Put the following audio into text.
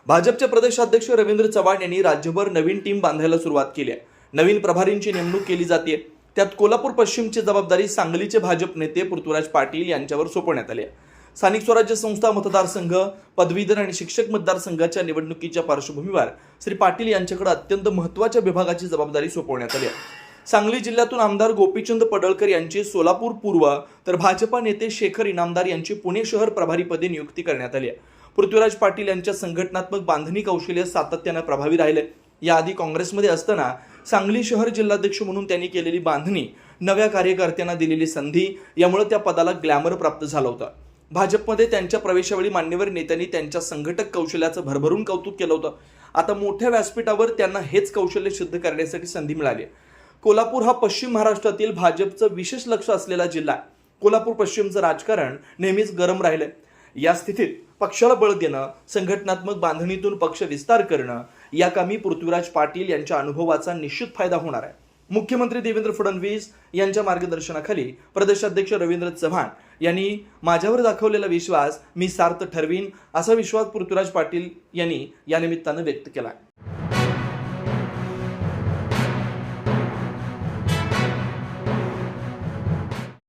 भाजपचे प्रदेशाध्यक्ष रवींद्र चव्हाण यांनी राज्यभर नवीन टीम बांधायला सुरुवात केली आहे। नवीन प्रभारींची नेमणूक केली जाते। त्यात कोल्हापूर पश्चिमची जबाबदारी सांगलीचे भाजप नेते पृथ्वीराज पाटील यांच्यावर सोपवण्यात आली आहे। स्थानिक स्वराज्य संस्था मतदारसंघ, पदवीधर आणि शिक्षक मतदारसंघाच्या निवडणुकीच्या पार्श्वभूमीवर श्री पाटील यांच्याकडे अत्यंत महत्त्वाच्या विभागाची जबाबदारी सोपवण्यात आली आहे। सांगली जिल्ह्यातून आमदार गोपीचंद पडळकर यांची सोलापूर पूर्व तर भाजपा नेते शेखर इनामदार यांची पुणे शहर प्रभारीपदी नियुक्ती करण्यात आली आहे। पृथ्वीराज पाटील यांच्या संघटनात्मक बांधणी कौशल्य सातत्याने प्रभावी राहिले। याआधी काँग्रेसमध्ये असताना सांगली शहर जिल्हाध्यक्ष म्हणून त्यांनी केलेली बांधणी, नव्या कार्यकर्त्यांना दिलेली संधी यामुळे त्या पदाला ग्लॅमर प्राप्त झालं होतं। भाजपमध्ये त्यांच्या प्रवेशावेळी मान्यवर नेत्यांनी त्यांच्या संघटक कौशल्याचं भरभरून कौतुक केलं होतं। आता मोठ्या व्यासपीठावर त्यांना हेच कौशल्य सिद्ध करण्यासाठी संधी मिळाली। कोल्हापूर हा पश्चिम महाराष्ट्रातील भाजपचं विशेष लक्ष असलेला जिल्हा आहे। कोल्हापूर पश्चिमचं राजकारण नेहमीच गरम राहिलंय। या स्थितीत पक्षाला बळ देणं, संघटनात्मक बांधणीतून पक्ष विस्तार करणं या कामी पृथ्वीराज पाटील यांच्या अनुभवाचा निश्चित फायदा होणार आहे। मुख्यमंत्री देवेंद्र फडणवीस यांच्या मार्गदर्शनाखाली प्रदेशाध्यक्ष रवींद्र चव्हाण यांनी माझ्यावर दाखवलेला विश्वास मी सार्थ ठरवीन असा विश्वास पृथ्वीराज पाटील यांनी या निमित्तानं व्यक्त केला आहे।